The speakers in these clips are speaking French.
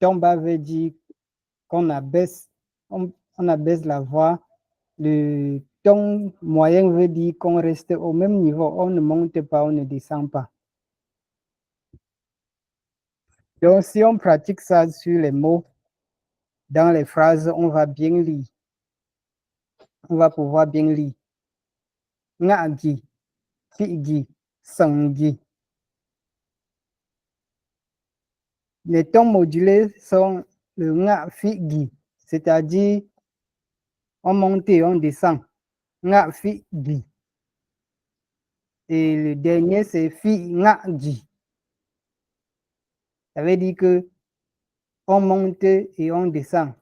ton bas veut dire qu'on abaisse, on abaisse la voix. Le ton moyen veut dire qu'on reste au même niveau, on ne monte pas, on ne descend pas. Donc, si on pratique ça sur les mots, dans les phrases, on va bien lire. On va pouvoir bien lire. Ngagi, figi, sangi. Les tons modulés sont le nga, figi, c'est-à-dire on monte et on descend. Nga, figi. Et le dernier, c'est fi, nga, gi. Ça veut dire que on monte et on descend.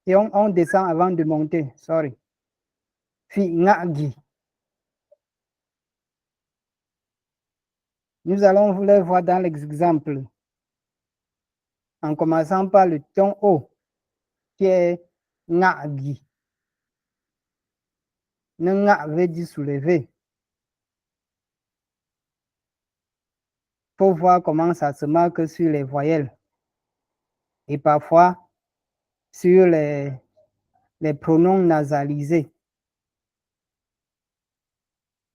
Et on descend avant de monter, sorry. Fi, nga, gi. Nous allons vous les voir dans l'exemple. En commençant par le ton haut, qui est nga, gi. Le nga veut dire soulever. Faut voir comment ça se marque sur les voyelles. Et parfois, sur les pronoms nasalisés.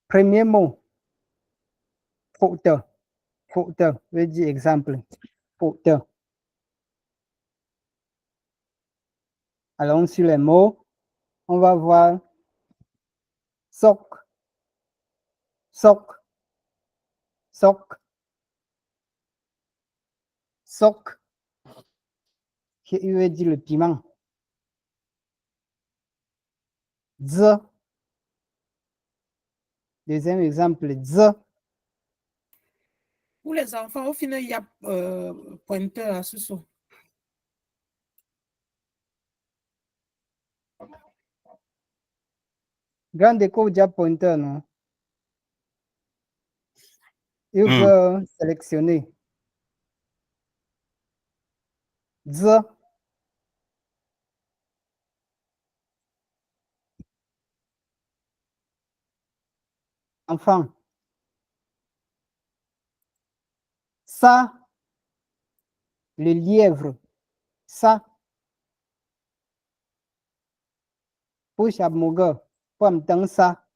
Premier mot, faute. Faute veut dire exemple. Faute. Allons sur les mots. On va voir soc, soc, soc, soc, qui veut dire le piment. Z. Deuxième exemple, z. Pour les enfants, au final, il y a pointeur à ce son. Grande écho, déjà pointeur, non? Il faut sélectionner. Z. Enfant. Ça. Le lièvre. Ça. Push up moga. Pomme dans ça.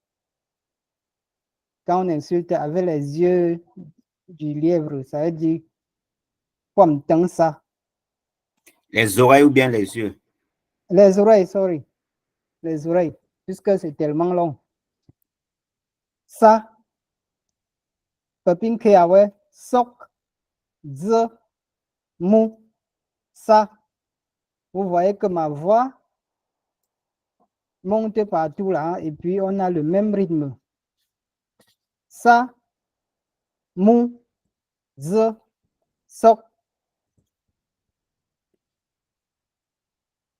Quand on insulte avec les yeux du lièvre, ça veut dire pomme dans ça. Les oreilles ou bien les yeux? Les oreilles, sorry. Les oreilles, puisque c'est tellement long. Ça. Papin Kiawe. Sok. Z. Mou. Ça. Vous voyez que ma voix monte partout là, et puis on a le même rythme. Ça, mou, z, soc.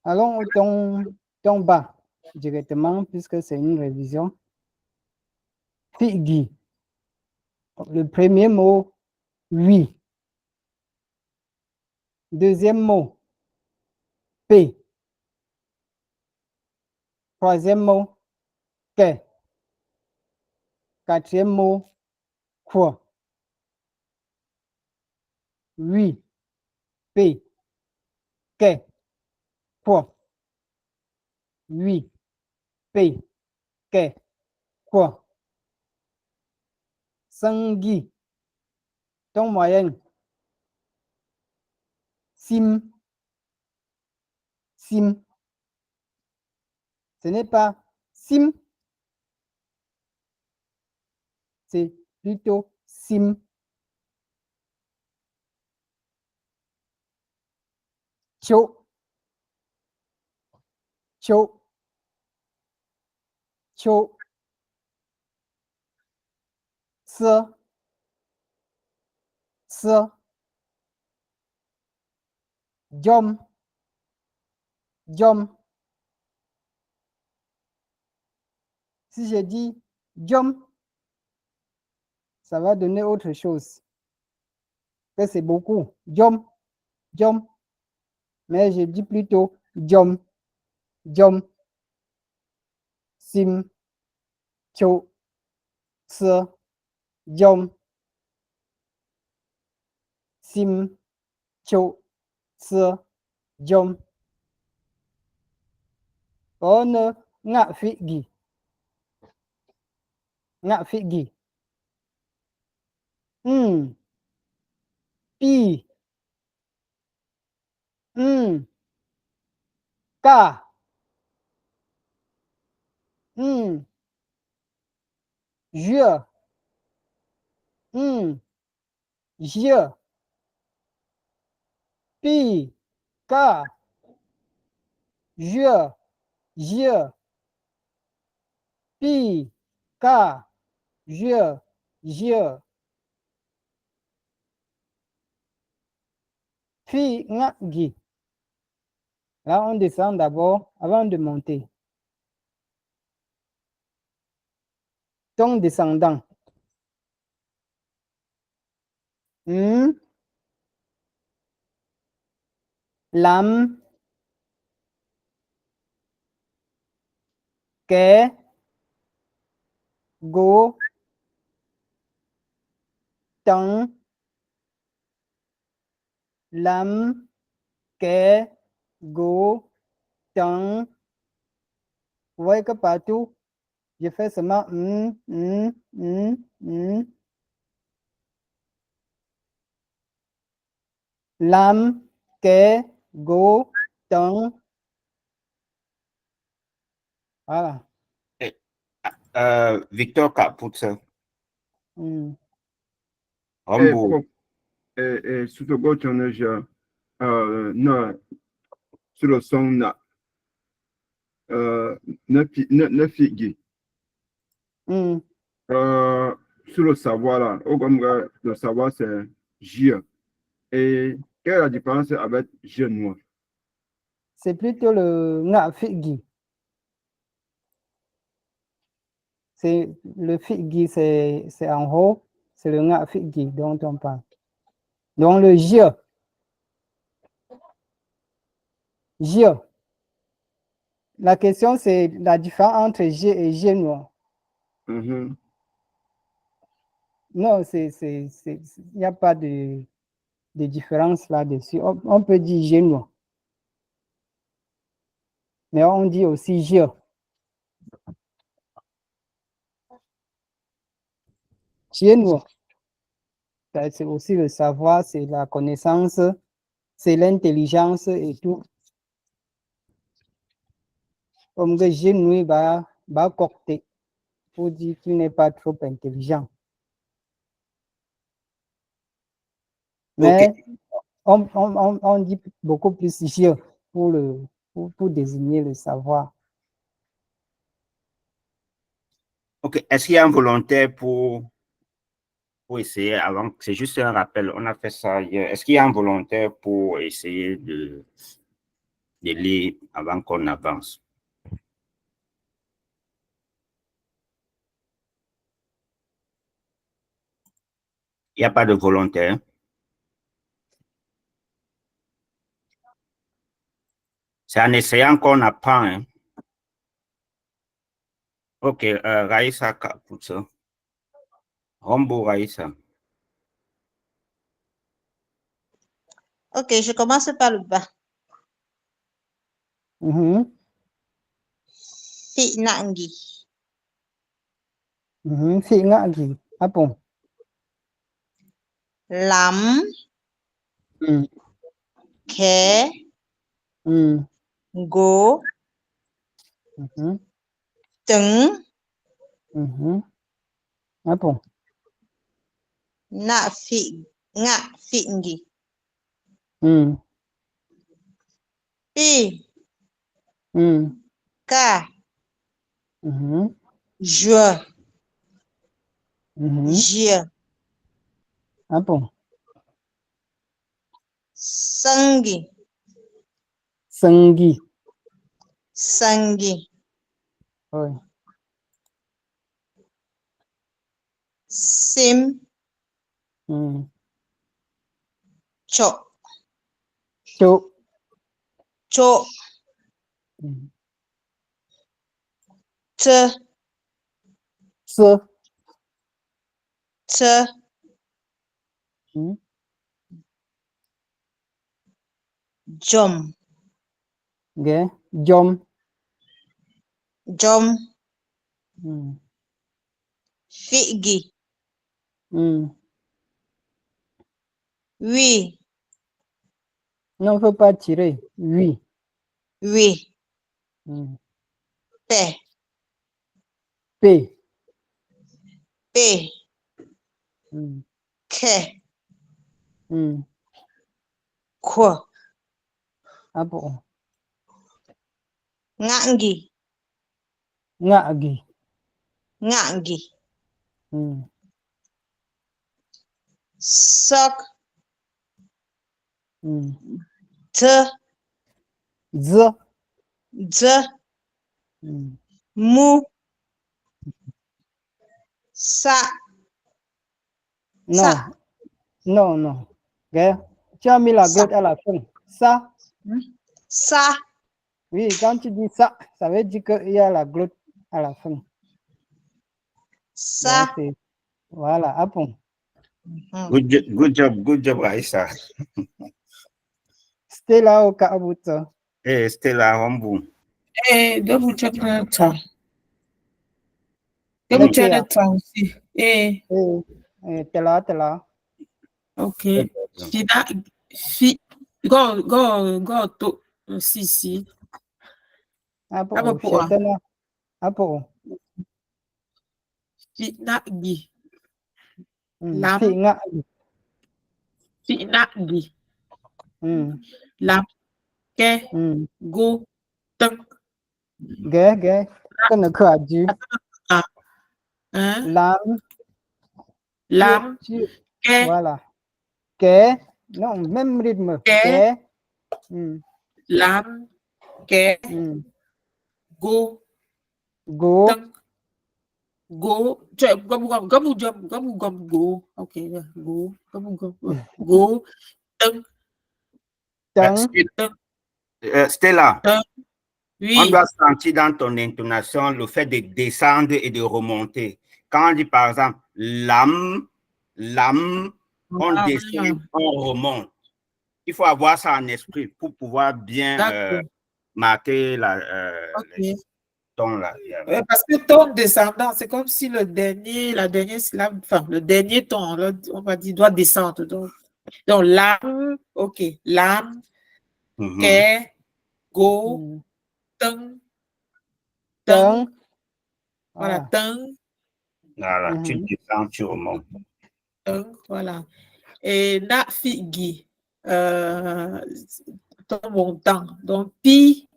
Allons au ton bas directement, puisque c'est une révision. Figi. Le premier mot, oui. Deuxième mot, P. Troisième mot, que. Quatrième mot, quoi. Oui, P. Que. Quoi. Oui, P. Que. Quoi. Sangi. Ton moyen. Sim. Sim. Ce n'est pas sim. C'est plutôt sim. Cho. Cho. Cho. Se. Se. Jom. Jom. Si je dis jom, ça va donner autre chose. Que c'est beaucoup. Jom. Jom. Mais je dis plutôt jom. Jom. Sim. Cho. Se. Jom. Sim. Cho. sơ dom có nơ ngạ phị gì pi ca je je pi ca je pi ca je phi ngạ gì. Là, on descend d'abord avant de monter. Ton descendant. Lam. Kẻ. Go. Tầng. Lam. Kẻ. Go. Tầng. Vous voyez que partout, je fais seulement Lam, kẻ, go, tầng. Voilà. Victor Kaputsa. Et Hombo. sur le gauche, on a déjà, non, sur le son, na, ne figue. Sur le savoir, là, au comme le savoir, c'est J. Et quelle est la différence avec J noir? C'est plutôt le ngạ phị. C'est le phị, c'est en haut, c'est le ngạ phị dont on parle. Donc le J. La question, c'est la différence entre J et J noir. Non, il n'y a pas de différence là-dessus. On peut dire J noir. Mais on dit aussi J. J noir. C'est aussi le savoir, c'est la connaissance, c'est l'intelligence et tout. Comme que J noir va corter pour dire qu'il n'est pas trop intelligent. Mais Okay. on dit beaucoup plus J pour désigner le savoir. Ok. Est-ce qu'il y a un volontaire pour essayer avant? C'est juste un rappel. On a fait ça hier. Est-ce qu'il y a un volontaire pour essayer de lire avant qu'on avance? Il n'y a pas de volontaire. C'est en essayant qu'on apprend. Hein. Ok, Raïssa Kaputsa. Hombo Raïssa. Ok, je commence par le bas. Phị nặng gì? Phị ngạ gì? Ah bon? Lắm. Khé. Gố. Trứng. Ah bon? Ngạ phị gì? Pi. Ca. Je. Je. Ah bon? Sangi. Sangi. Sangi. Oui. Sim. Cho. Cho. Cho. Chơ. Sơ. Chơ. Jom. Okay. Jom. Jom. Hmm. Figi. Hmm. Oui. Non, faut pas tirer. Oui. Oui. Hmm. Pe. P. Pe. Hmm. Ke. Hmm. Ko. Ah bon. Ngangi. Ngagi. Ngangi. Hmm. Sok. Hmm. Te. Z. De. Hmm. Mu. Sa. Non. Sa. Non, non. Okay. Tu as mis la Ça. glotte à la fin. Ça. Sa. Oui, quand tu dis ça, ça veut dire qu'il y a la glotte à la fin. Sa. Donc, c'est. Voilà. Ah bon. Good job, Aïssa. Stella au Kabuto. Et Stella Rambo. Double check le temps. Le Double check le Théa. temps aussi. T'es là. Ok. Fina, go, to, si. Ah Apa bon. po ah? Chetana. Ah bon. Fina gi. Hmm. Lam, Si nga. fina gi. Hmm. Lam, ke, Hmm. go, teng. Ghé. Que ne que du. Ah, hein? L'âme. Lam, ke, Voilà. Que. Non, même rythme. ke, Que. Hmm. lam, ke, Hmm. go, Go. teng. Go, gabu jump, go. Okay, yeah, go, go, teng, Tang. teng, Stella, teng. on Oui. doit sentir dans ton intonation le fait de descendre et de remonter. Quand on dit par exemple l'âme, on Ah, descend, on remonte. Il faut avoir ça en esprit pour pouvoir bien d'accord. marquer Ok. les tons là. Parce que ton descendant, c'est comme si la dernière syllabe, enfin, le dernier ton, là, on va dire, doit descendre. Donc l'âme, ok, l'âme, ke, go, Hmm. teng, Tang. voilà, Voilà. teng, Voilà, tu descends, tu remontes. voilà. Et na figi, ton montant. Donc, pi,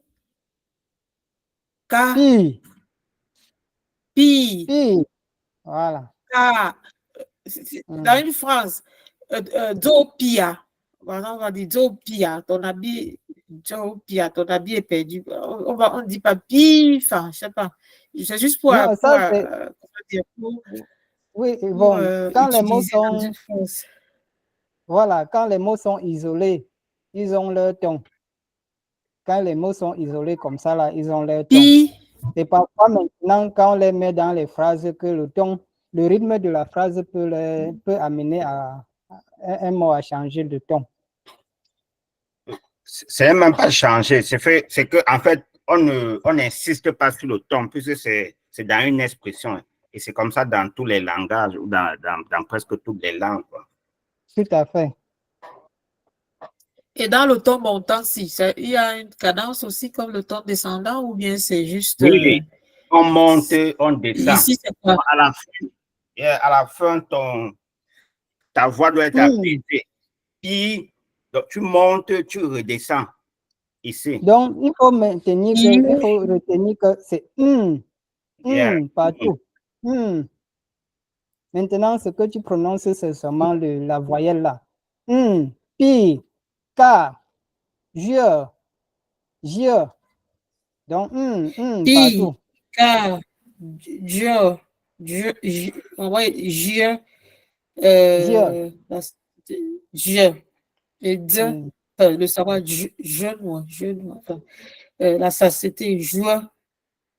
ka, Pi. pi, Pi. Voilà. ka. Hmm. Dans une phrase, do pia. Par exemple, on va dire do pia, ton habit est perdu. On dit pas pi, enfin, je sais pas. C'est juste pour, Non, ça c'est. comment dire, Oui, pour bon. Quand les mots utiliser dans sont. une phrase. Voilà. Quand les mots sont isolés, ils ont leur ton. Quand les mots sont isolés comme ça, là, ils ont leur ton. Pi, C'est parfois maintenant, quand on les met dans les phrases, que le ton, le rythme de la phrase peut amener à un mot à changer de ton. C'est même pas changer, c'est que en fait, on n'insiste pas sur le ton, puisque c'est dans une expression. Et c'est comme ça dans tous les langages ou dans presque toutes les langues, quoi. Tout à fait. et dans le ton montant, si, il y a une cadence aussi comme le ton descendant ou bien c'est juste. Oui, on monte, on descend. Ici, c'est quoi? À la fin ta voix doit être apaisée. Puis, donc, tu montes, tu redescends ici. Donc, il faut retenir que c'est Yeah. partout. Maintenant, ce que tu prononces, c'est seulement la voyelle là. Pi, ka, je. Donc, Pi, partout. ka, je, je, et de, le savoir, je, enfin, la satiété, joie,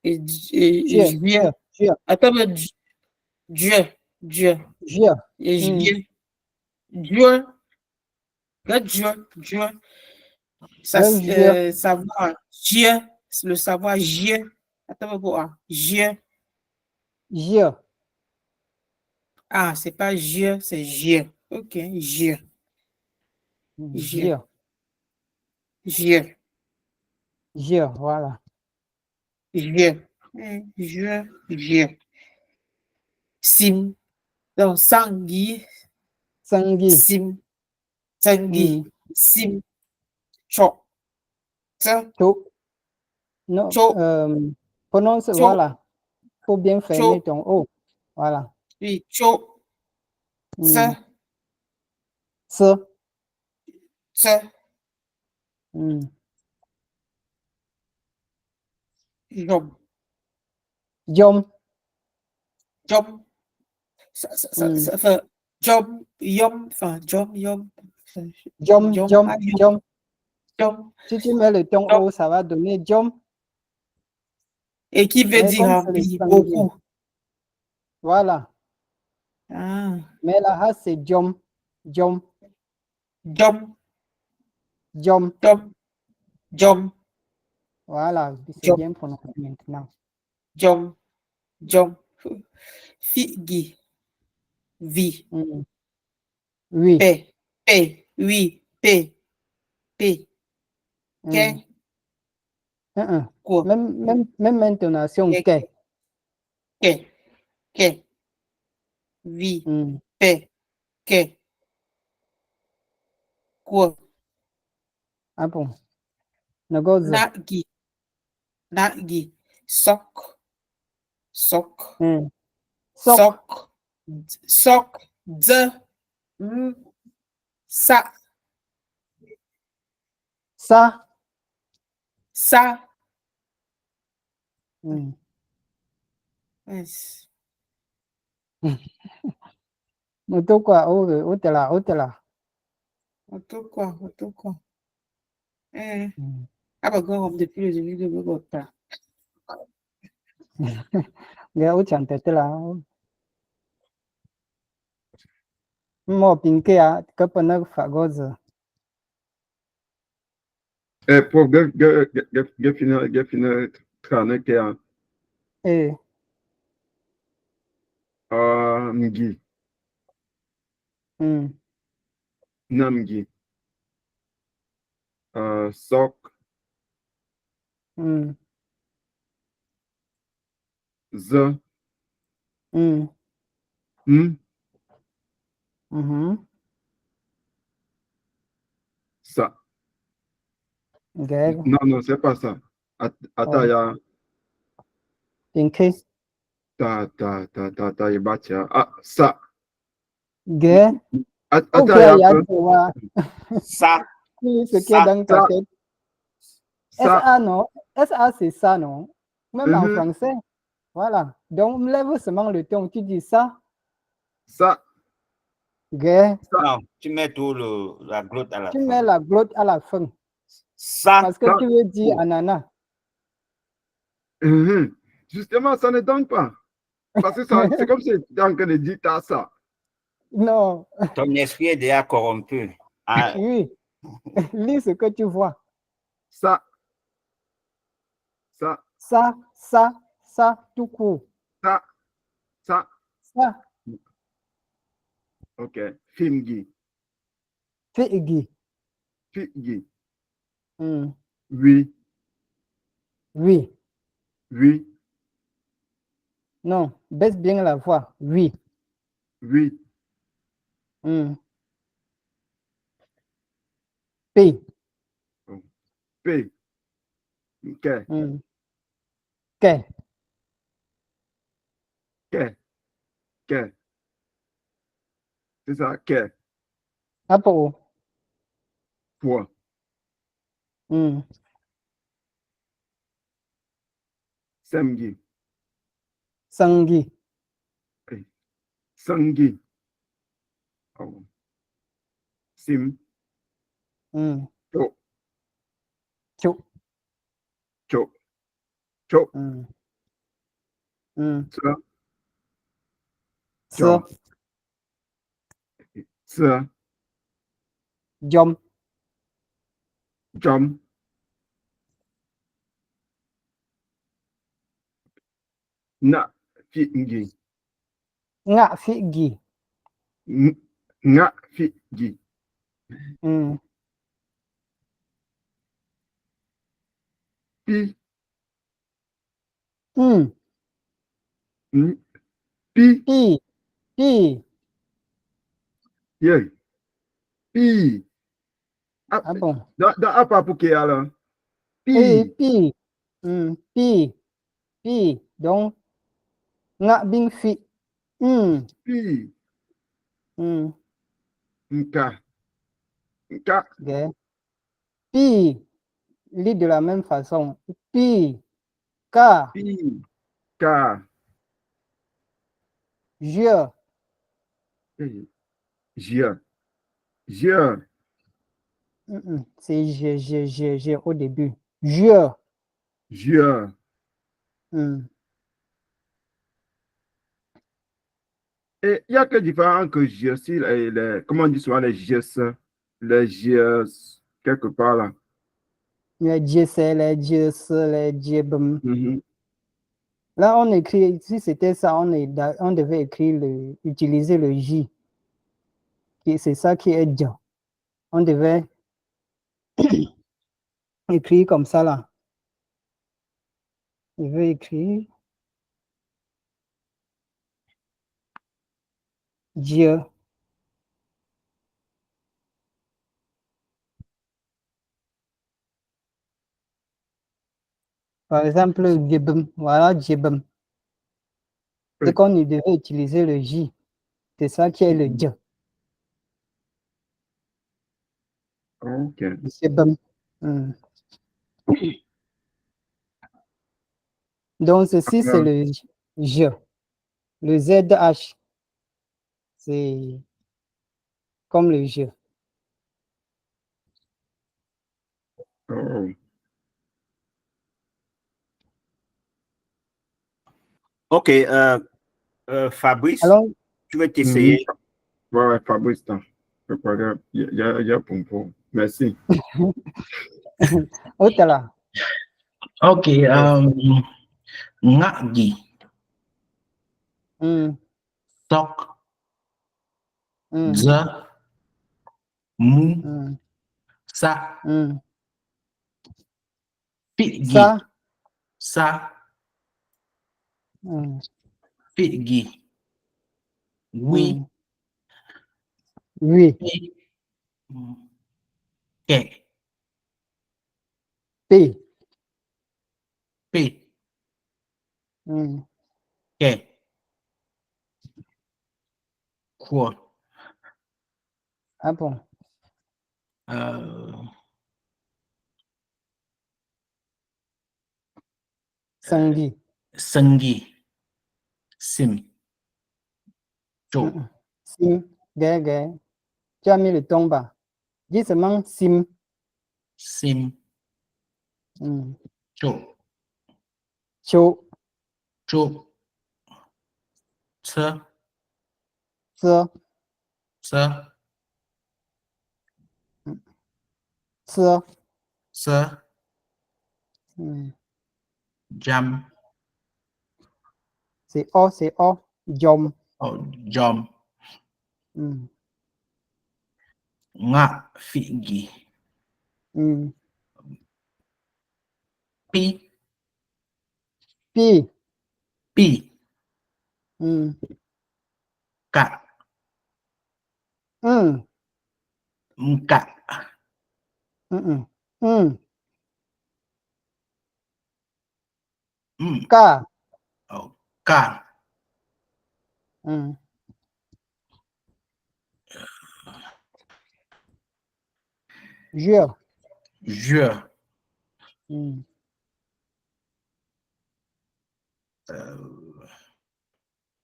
et juillet. Attends, mais Dieu, et juillet, Dieu, Dieu, Ça, Je. savoir, je, le savoir, je. Attends, quoi? Je. Je. Ah, c'est pas je, c'est je. Ok, je. Je. Je. Je. Voilà. Je. Je. Sim. Donc, sangui, Sangui. sim, sangui, sim, cho, tsa, Cho. Non. cho, Prononce. cho, Voilà. Faut bien fermer cho, ton O. Voilà. oui, cho, tsa, Ce. tsa, jom, Jom. jom. Ça fait jom, yom, enfin, jom, yom, Jom. yom, Jom. ah, yom, Jom. jom, Si tu mets le ton jom. O, ça va donner Jom. Et qui veut Mais dire comme c'est le rempli, singulier. beaucoup. Voilà. Ah, Mais là, c'est Jom. Jom. jom, Jom. jom, jom, Voilà. C'est jom, bien prononcé maintenant. jom, jom. Figi, vi, Oui. pe, pe, oui, pe, pe, Mm. que, quoi, Même intonation, que. que, que, vi, Mm. pe, que, quoi, Ah bon. Nagozo. nagi, nagi, sok, sok, Mm. Sok. sok, sok, de, sa, Ça. sa, Mm. yes. Moto quoi. Otela. Otela. Auto quoi. Eh, Mm. ah bah, comme depuis le début de votre. Ga uchante tela. Mo pinke a kapanak fagozo. Pour finir, traner qui a Eh. Mgi, Mm. Namgi, Sok, Mm. Z, Mm. M, Mhm. Sa. Gag. Non, c'est pas ça. Attends, il y a Pinke. il y a Ah, ça. Gag. Attends, Ok, il y a un ya peu. vois. Ça, Ce qui est ça, dans ta Ça, tête. ça. SA, non? SA, c'est ça, non? Même en Mhm. français. Voilà. Donc, on lève seulement le ton. Tu dis ça. Ça, Gay. non, tu mets tout la glotte à la Tu fin. mets la glotte à la fin. Ça, Parce que ça. tu veux dire ananas. Mhm. Justement, ça ne donne pas. Parce que c'est comme si tu es en train de dire t'as ça. Non. ton esprit est déjà corrompu. Ah, Oui. Lis ce que tu vois. Ça, ça, Ça, tout court. ça, ça. Ça. OK. Fingi, Figi. figi. Mm. Oui, Oui. oui, Non. Baisse bien la voix. Oui. oui. Mm. P. P, que, Mm. Que. que, que. C'est ça, que, Apo. quoi. Mm. Semgi, Sangi. sangi. Oh. Sim, Mm. cho, Chou. cho, cho. Mm. Mm. Ça, Ce. cho. Ça, Jom. Jam. Na fi ngi. Nga fi gi. Nga fi gi. Pi. Pi. Pi. Pi. Yeah. Pi. Ah bon. Dans apa pour qui alors? Eh, Pi. pi. Pi. Pi. Donc, nga bing fi. Pi. Nka. Nka. Okay. Pi. Lit de la même façon. Pi. Ka. Pi. Ka. Je. Je. Je. C'est je au début. Je. Je. Et il y a que différent entre je et les, comment on dit souvent les gestes, les gestes, quelque part là. Les jes, les jes, les jebum. Mhm. Là, on écrit, si c'était ça, on devait écrire utiliser le J. C'est ça qui est Dja. On devait écrire comme ça là. Je vais écrire Dieu. Par exemple, Djebum. Voilà, Djebum. Oui. C'est qu'on devait utiliser le J. C'est ça qui est le Dja. Ok. Djebum. Donc, ceci, c'est le je. Le ZH, c'est comme le je. Oh. Ok, Fabrice, Alors, tu veux t'essayer? Ouais, Fabrice, il y a Pompo. Merci. Otala. Ok, nga gi, sok, ze, mu, sa, pi gi, sa, pi gi, wi, Oui. pi, ke, P. pi, ke, kwa, Ah bon. Sangi. sengi, sim, cho, Sim. Gai. Tu as mis le ton bas. Dis seulement sim. sim, cho, Cho. cho, tse, Ce. tse, Ce. tse, jam, C'est O. Jom. jom, nga fi gi, pi, Pi. pi, ka, nka, Ka. ka, Je. je,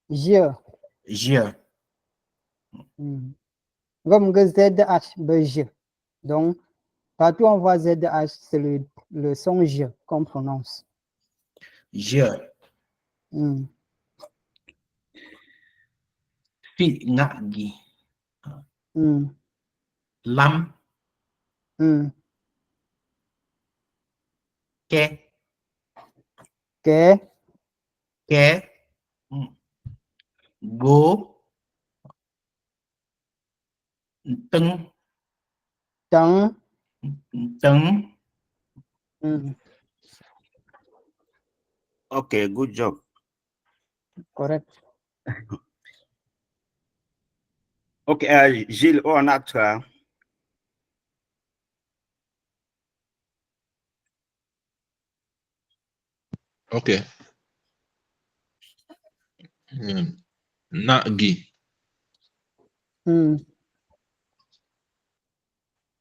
Je. je, Comme que ZH, ben je. Donc, partout on voit ZH, c'est le son je qu'on prononce. je, fi nga gi, lam, Ke. Ke. Ke. Go. Tưng. Tang. Tưng. Okay, good job. Correct. Okay, Gilles, on a toi. Okay. Nagi.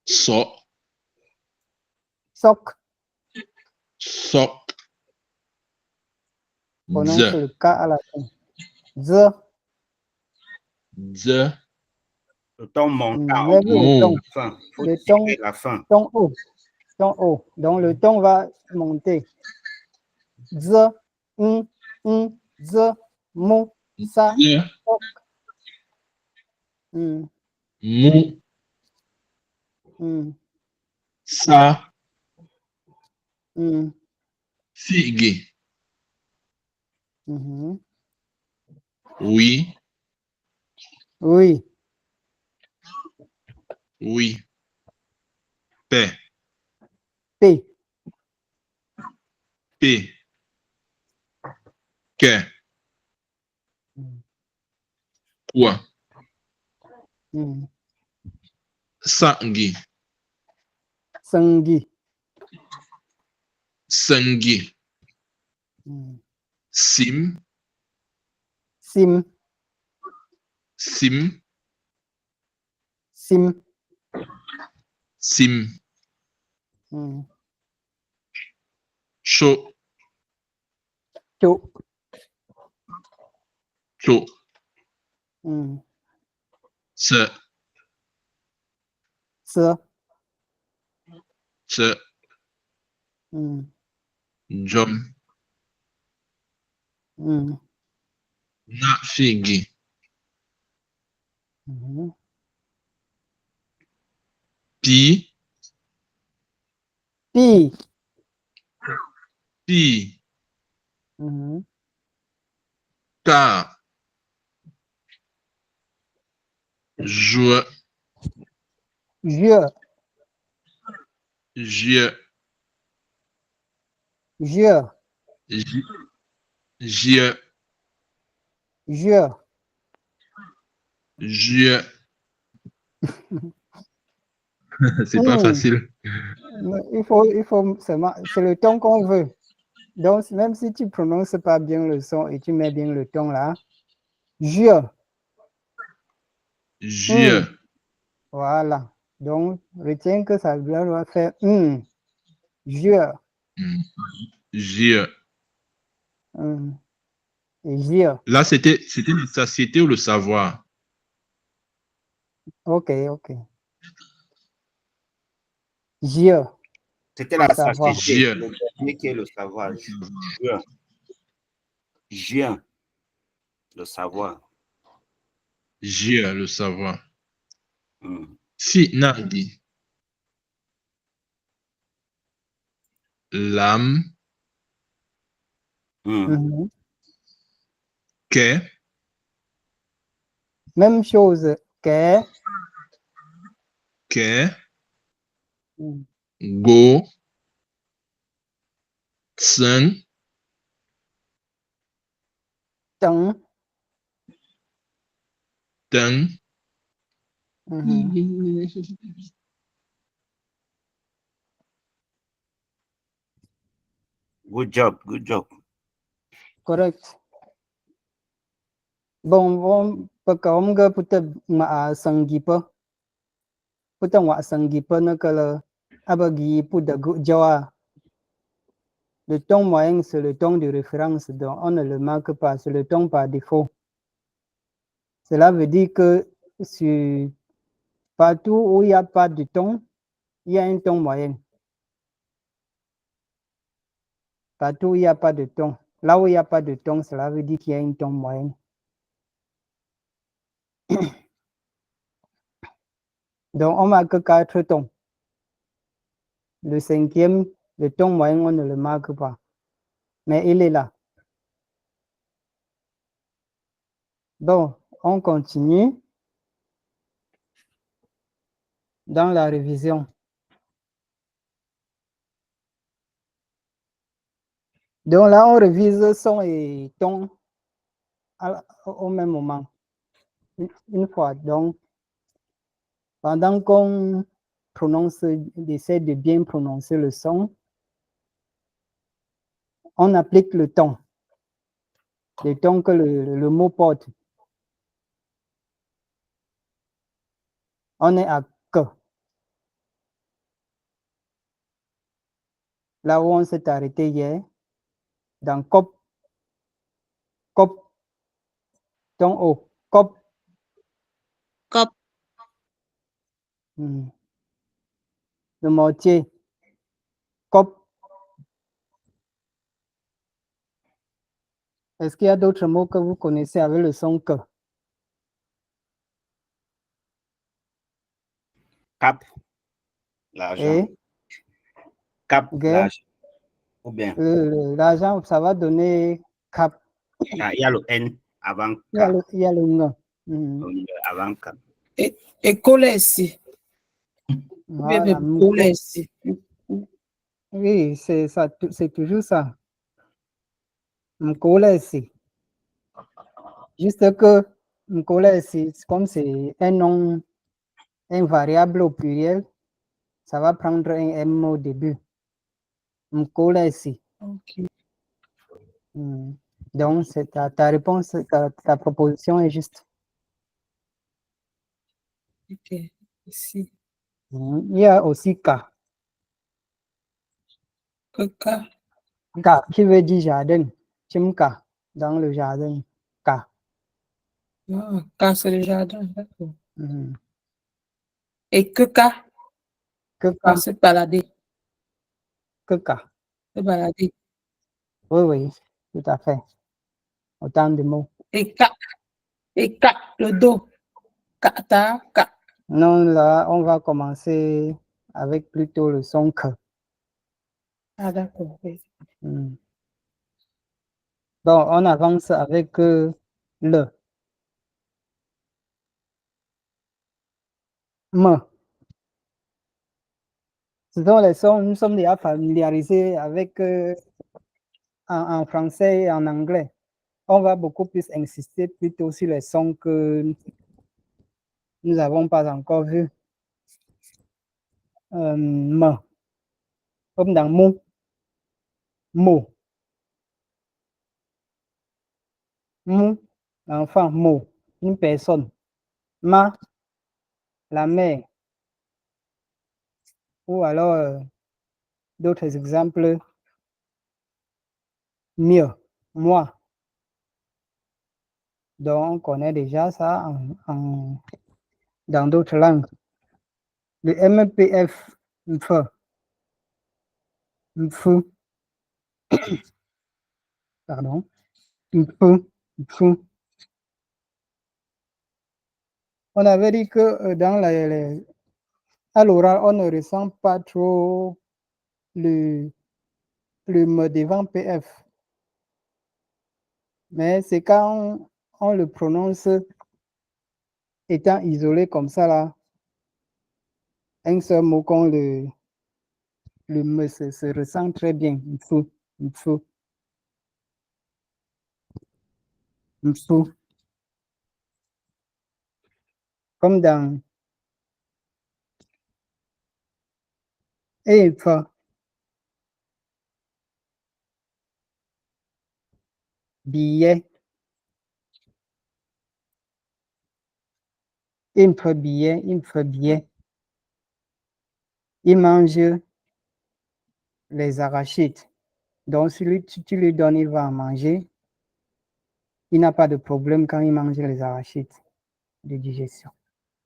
So. Sok. Sok. Prononce le K à la fin. Z. Z. Le ton montant. Lève le ton. Fin. Faut Le tirer ton. la fin. Ton haut. Ton haut. Donc le ton va monter. Z. Z. Mo. Sa. Z. Sok. Mu. Sa. Figi. Oui. Oui. Oui. P. P. P. Que. Quoi. Sangi. Sangi. Sangi. Sim. Sim. Sim. Sim. Sim. Cho. Cho. Cho. Se. Se. Se. Jom. Na figi. Pi. Pi. Pi. Ka. Je. Je. Je. Je. Je. Je. Je. C'est pas facile. Il faut seulement, c'est le ton qu'on veut. Donc, même si tu prononces pas bien le son et tu mets bien le ton là, je. Je. Voilà. Donc, retiens que ça doit faire je. Je. Et je. Là, c'était la satiété ou le savoir? Ok, ok. Je. C'était la Savoir. satiété. Je. Le dernier qui est le savoir. Je. Le savoir. Je, le savoir. Si Nagi. L'âme. Que. Même chose. Que. Que. Go. Tseng. Teng. Teng. Good job, good job. Correct. Bon, comme que peut-être ma sangipa. Peut-être ma sangipa ne que le abagi pour de jawa. Le ton moyen, c'est le ton de référence, donc on ne le marque pas, c'est le ton par défaut. Cela veut dire que partout où il n'y a pas de ton, il y a un ton moyen. Partout où il n'y a pas de ton. Là où il n'y a pas de ton, cela veut dire qu'il y a un ton moyen. Donc, on marque 4 tons. Le cinquième, Le ton moyen, on ne le marque pas. Mais il est là. Donc, on continue dans la révision. Donc là, on révise son et ton au même moment. Une fois. Donc, pendant qu'on prononce, essaie de bien prononcer le son, on applique le ton que le mot porte. On est à que. Là où on s'est arrêté hier, dans cop, ton O, cop. Cop. Le mortier, cop. Est-ce qu'il y a d'autres mots que vous connaissez avec le son que? Cap, l'argent. Et Cap, okay. l'argent. Ou bien. L'argent, ça va donner cap. Ah, il y a le N avant K. Il y a le N. Avant K. Et coller ici. Voilà. Coller ici. Oui, c'est toujours ça. M'coller ici. Juste que m'coller ici, comme c'est un nom, un variable au pluriel, ça va prendre un M au début. M'coller ici. Okay. Donc, c'est ta réponse, ta proposition est juste. Ok, ici. Il y a aussi K. K. K qui veut dire jardin. Chimka, dans le jardin. K. Ah, K, c'est le jardin, d'accord. Et que K? Que K. Ah, se balader. Que K. Se balader. Oui, oui, tout à fait. Autant de mots. Et K, le dos. Kata, K. Non, là, on va commencer avec plutôt le son que. Ah, d'accord. Oui. Donc, on avance avec le. M. Ce sont les sons, nous sommes déjà familiarisés avec en français et en anglais. On va beaucoup plus insister plutôt sur les sons que nous n'avons pas encore vus. M. Comme dans mot. Mot. Mou, l'enfant, mot, une personne. Ma, la mère. Ou alors, d'autres exemples. Mieux, moi. Donc, on connaît déjà ça dans d'autres langues. Le MPF, mfe, mfe, pardon, mfe, mfe. On avait dit que dans à l'oral, on ne ressent pas trop le me devant PF. Mais c'est quand on le prononce étant isolé comme ça, là, un seul mot qu'on le me se ressent très bien. Il faut. Comme dans et billet. Il me billet. Il mange les arachides. Donc, si tu lui donnes, il va en manger. Il n'a pas de problème quand il mange les arachides de digestion.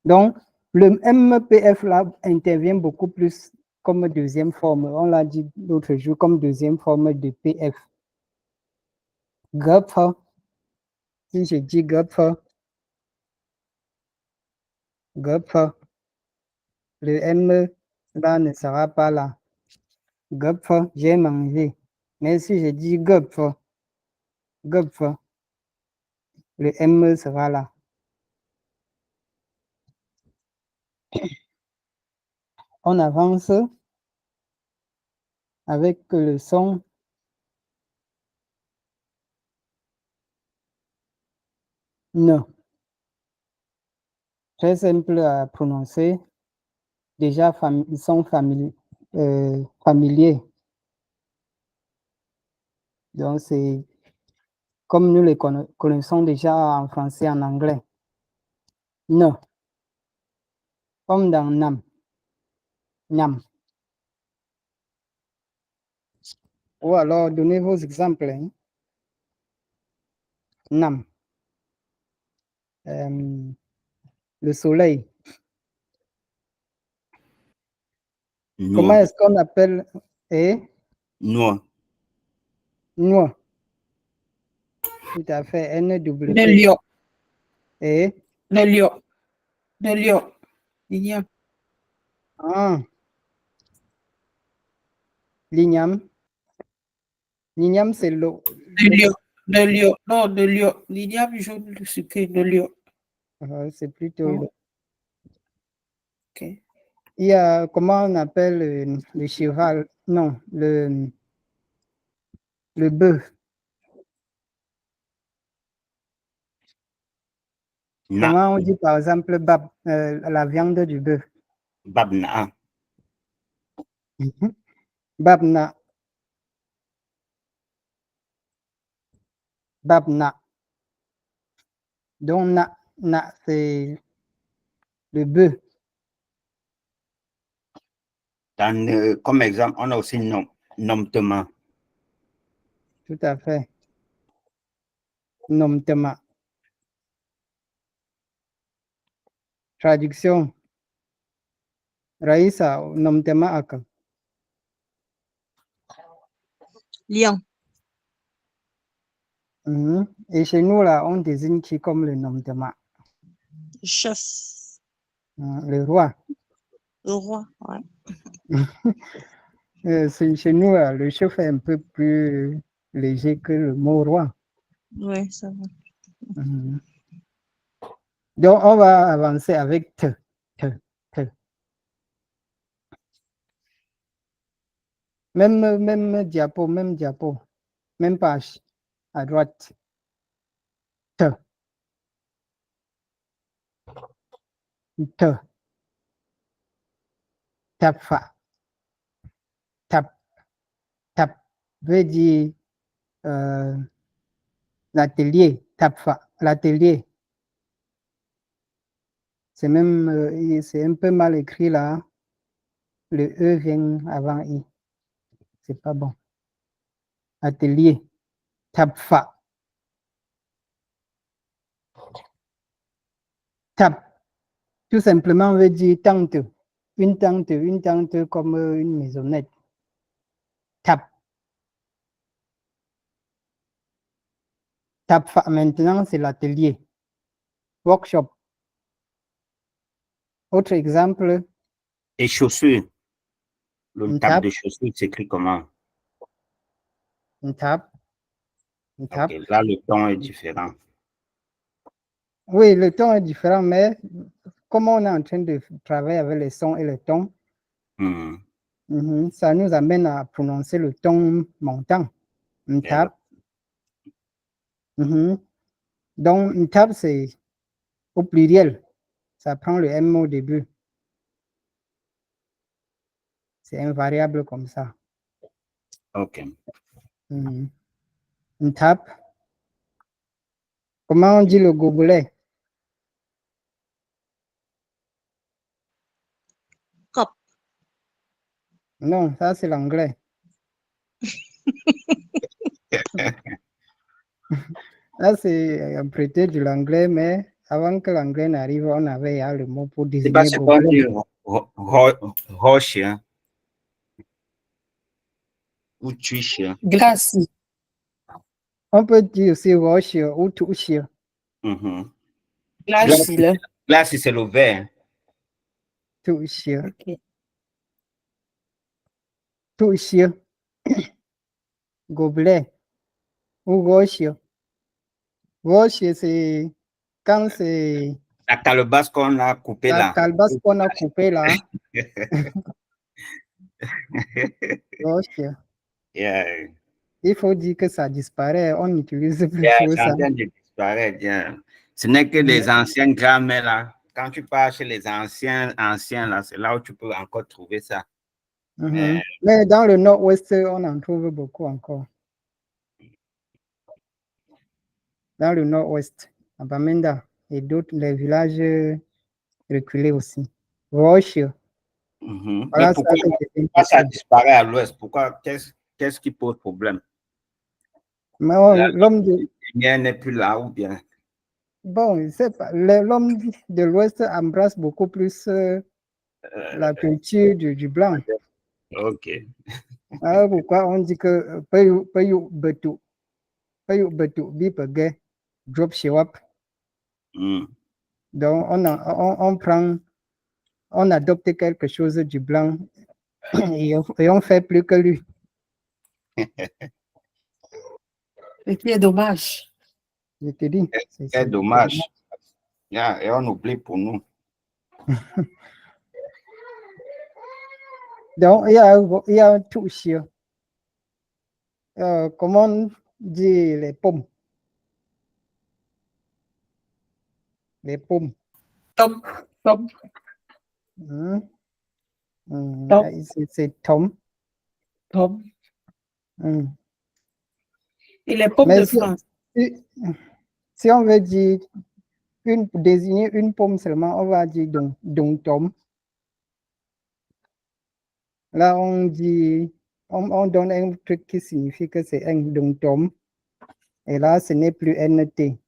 Donc, le MPF là intervient beaucoup plus comme deuxième forme. On l'a dit l'autre jour comme deuxième forme de PF. GUP, si je dis GUP, le M là ne sera pas là. Gupf, j'ai mangé. Mais si je dis gupf, gupf, le M sera là. On avance avec le son N. Très simple à prononcer. Déjà, ils sont familiers. Donc, c'est comme nous les connaissons déjà en français et en anglais. N. Comme dans Nam. Nam. Ou alors, donnez vos exemples. Hein. Nam. Le soleil. Noix. Comment est-ce qu'on appelle Noix. Noix. Tout à fait. N-W. Le lion. Et Le lion. Le lion. L'igname. ah. L'igname. L'igname, c'est l'eau. Le lion. Le lion. Non, le lion. L'igname jaune, le sucré, le lion. C'est plutôt Oh. l'eau. Ok. Il y a, comment on appelle le cheval? Non, le bœuf. Na. Comment on dit par exemple la viande du bœuf? Babna. Babna. Babna. Donc, na c'est le bœuf. Comme exemple, on a aussi nomtement. Tout à fait. Nomtema. Traduction. Raïsa, nomtema aka. Lion. Et chez nous, là, on désigne qui comme le nomtema? Chef. Le roi. Le roi. Ouais. Chez nous, là, le chef est un peu plus léger que le mot roi. Oui, ça va. Donc, on va avancer avec te. Même diapo, même page à droite. Te. Tapfa. Tap veut dire l'atelier. Tapfa, l'atelier. C'est même, c'est un peu mal écrit là. Le E vient avant I. C'est pas bon. Atelier. Tapfa. Tap. Tout simplement veut dire tente. Une tente comme une maisonnette. Tap. Tapfa maintenant, c'est l'atelier. Workshop. Autre exemple. Et chaussures. Le Tap. de chaussures s'écrit comment? Une tap. Okay. Là, le ton est différent. Oui, le ton est différent, mais comme on est en train de travailler avec les sons et les tons, ça nous amène à prononcer le ton montant. Une tap. Donc, une tap, c'est au pluriel. Ça prend le M au début. C'est invariable comme ça. OK. Une tap. Comment on dit le gobelet? Cop. Non, ça c'est l'anglais. Là, c'est prêté de l'anglais, mais avant que l'anglais n'arrive, on avait le mot pour désigner. C'est pas ce qu'on dit roche ou tuche. Glace. On peut dire aussi roche ou touche. Glace, là. Glace, c'est le verre. Touche. OK. touche, gobelet ou roche. Roche, c'est quand c'est La calebasse qu'on a coupée la là. calebasse qu'on a coupée là. Roche. Yeah. Il faut dire que ça disparaît. On n'utilise plus Yeah, trop c'est ça. en train de disparaître. Yeah. Ce n'est que les anciennes grammaires là. Quand tu pars chez les anciens là, c'est là où tu peux encore trouver ça. Mais dans le nord-ouest, on en trouve beaucoup encore. Dans le nord-ouest, à Bamenda et d'autres, les villages reculés aussi. Roche. Mais Voilà, pourquoi ça disparaît à l'ouest? Pourquoi? Qu'est-ce qui pose problème? L'homme de... Il n'est plus là ou bien? Bon, c'est pas. L'homme de l'ouest embrasse beaucoup plus la culture du blanc. Ok. Alors pourquoi on dit que payu betu bipege drop show up. Donc on prend, on adopte quelque chose du blanc et on fait plus que lui. Et qui est dommage. Je te dis. C'est dommage. Yeah, et on oublie pour nous. Donc il y a un touche. Comment on dit les pommes? Les pommes. Tom. C'est Tom. Et les pommes de France. Si on veut dire désigner une pomme seulement, on va dire donc Tom. Là, on dit, on donne un truc qui signifie que c'est un donc Tom. Et là, ce n'est plus NT.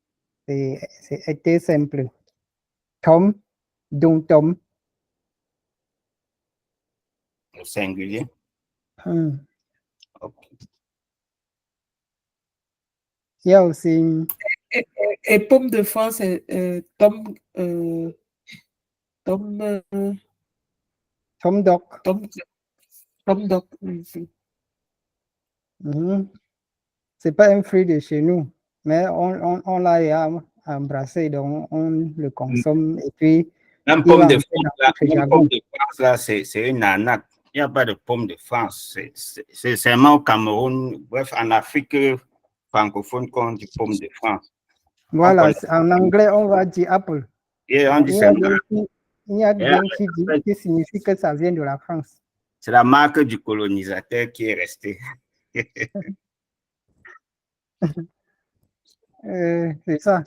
C'est été simple. Tom, donc Tom. Au singulier. Okay. Il y a aussi. Et pomme de France, Tom Doc. Tom Doc. C'est pas un fruit de chez nous, mais on l'a embrassé, donc on le consomme. Et puis, même pomme de France, là, c'est une arnaque. Il n'y a pas de pomme de France. C'est seulement au Cameroun, bref, en Afrique francophone qu'on dit pomme de France. Voilà, en anglais, on va dire apple. Et on dit il y a bien qui signifie que ça vient de la France. C'est la marque du colonisateur qui est restée. C'est ça.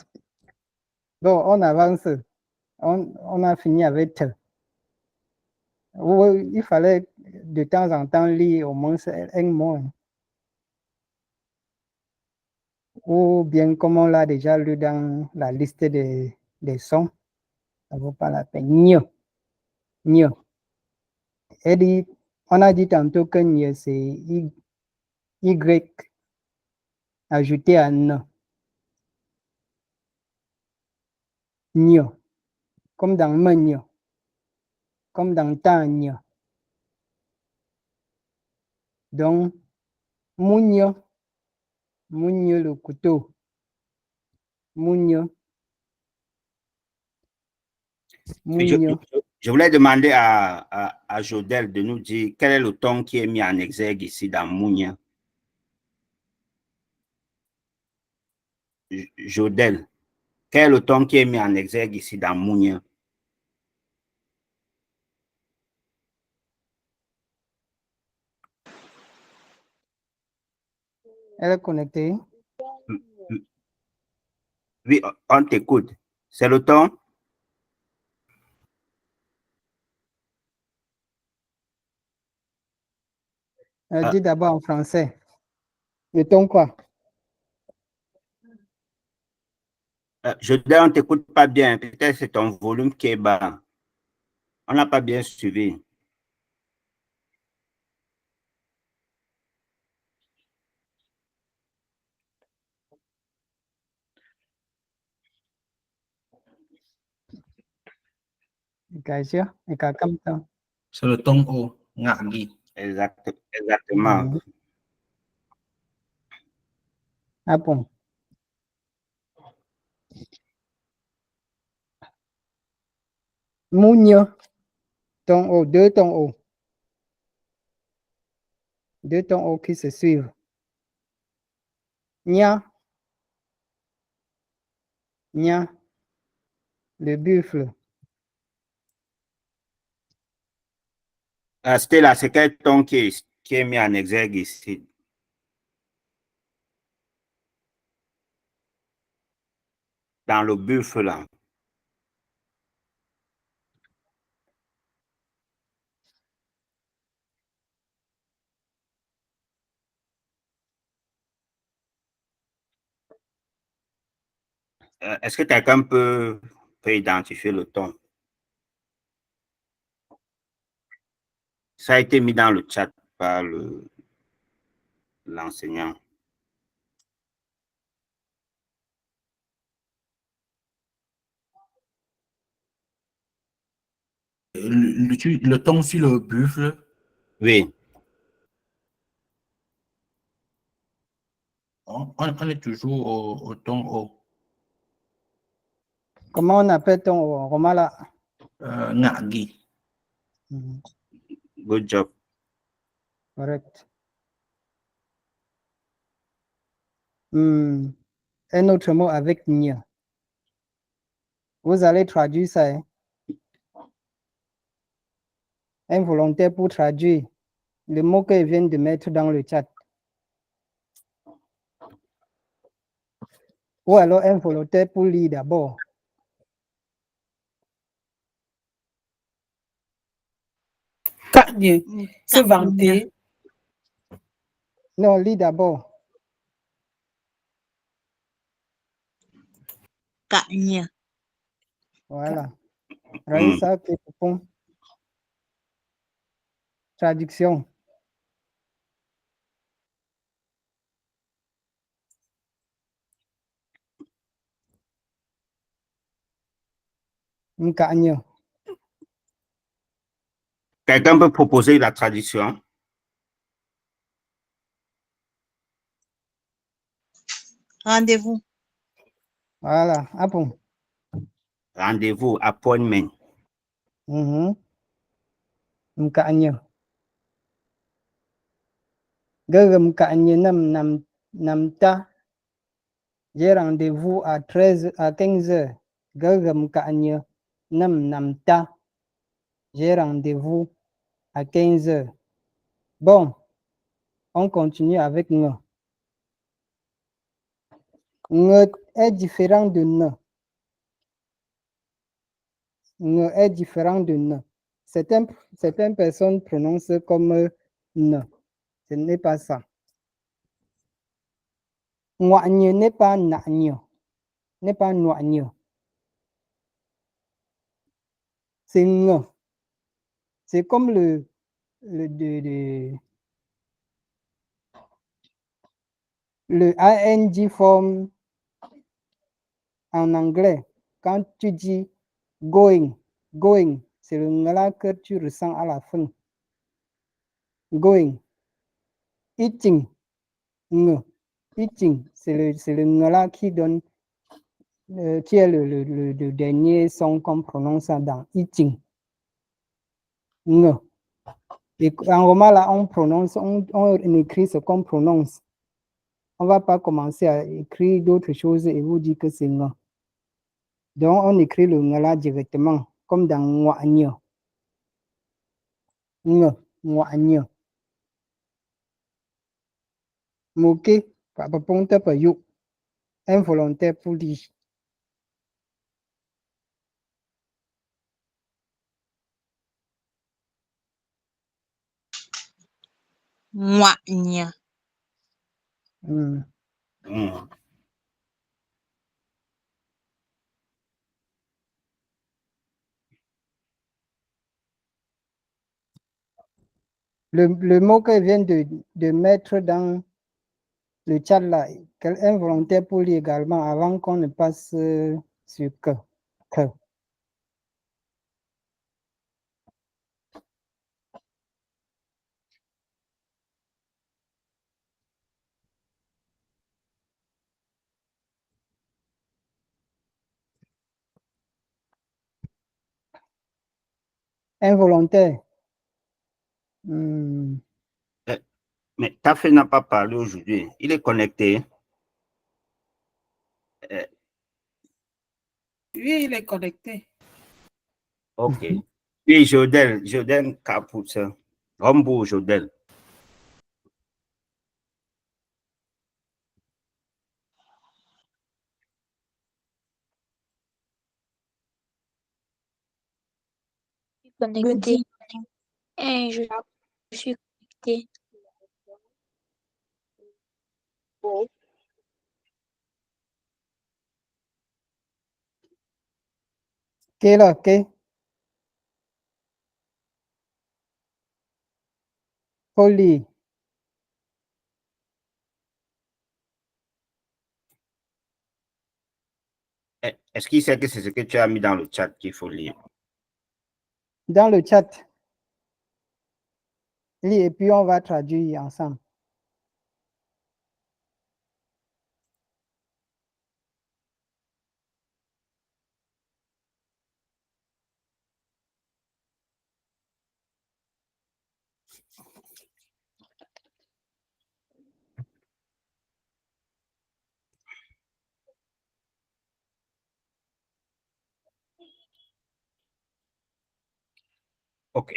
Bon, on avance. On a fini avec te. Il fallait de temps en temps lire au moins un mot. Ou bien comme on l'a déjà lu dans la liste des sons, ça ne vaut pas la peine. Nio. Et on a dit tantôt que nio, c'est Y ajouté à N. Nio. Comme dans Menio. Comme dans Tanio. Donc, Mounio. Mounio le couteau. Mounio. Je voulais demander à Jodel de nous dire quel est le ton qui est mis en exergue ici dans Mounia. Jodel, quel est le ton qui est mis en exergue ici dans Mounia? Elle est connectée? Oui, on t'écoute. C'est le ton? Dis d'abord en français. Le ton quoi? Jodel, on ne t'écoute pas bien. Peut-être c'est ton volume qui est bas. On n'a pas bien suivi. C'est le ton O, ngagi. Exactement. Mhm. Ah bon. Mounio. Ton O, deux tons O. Deux tons O qui se suivent. Nia. Nia. Le buffle. Stella, c'est quel ton qui est mis en exergue ici? Dans le buffle, là. Est-ce que quelqu'un peut identifier le ton? Ça a été mis dans le chat par l'enseignant. Le ton sur le buffle, Oui. on est toujours au ton O. Comment on appelle ton O? Romala. Ngagi. Mhm. Good job. Correct. Un autre mot avec nia. Vous allez traduire ça. Hein? Un volontaire pour traduire le mot qu'ils viennent de mettre dans le chat. Ou alors un volontaire pour lire d'abord. Kanye. Se vanter. Non, lis d'abord. Kanye. Voilà. Raïssa, Kepopon. Traduction. Nkanye. Quelqu'un peut proposer la traduction? Rendez-vous. Voilà. Ah bon. Rendez-vous, appointment. Nkanye. Gagam Kanye Namta. J'ai rendez-vous à 15 heures. Gagam Kanye Namta. J'ai rendez-vous à 15 heures. Bon, on continue avec nous. Ne est différent de ne. Ne est différent de ne. Certaines personnes prononcent comme ne. Ce n'est pas ça. Noagne n'est pas nagne. N'est pas noagne. C'est ne. C'est comme le ing forme en anglais. Quand tu dis going, c'est le ngala que tu ressens à la fin. Going. Eating, eating, c'est le ngala qui donne, qui est le dernier son qu'on prononce dans eating. Et en roman là, on écrit ce qu'on prononce. On va pas commencer à écrire d'autres choses et vous dire que c'est nga. Donc on écrit le ngala directement, comme dans ngwanya. Ngwanya. Moqué, papa ponte pa yo. Involontaire pour dire. Mwanya. Le mot qu'elle vient de mettre dans le chat là, involontaire pour lui également avant qu'on ne passe sur que. Involontaire. Mais Tafé n'a pas parlé aujourd'hui. Il est connecté. Oui, il est connecté. OK. Oui, Jodel Kaput. Rombo Jodel. Connecté. Et je suis connecté. Quelle heure, quelle? Folie. Est-ce qu'il sait que c'est ce que tu as mis dans le chat qu'il faut lire? Dans le chat. Lis et puis on va traduire ensemble. OK.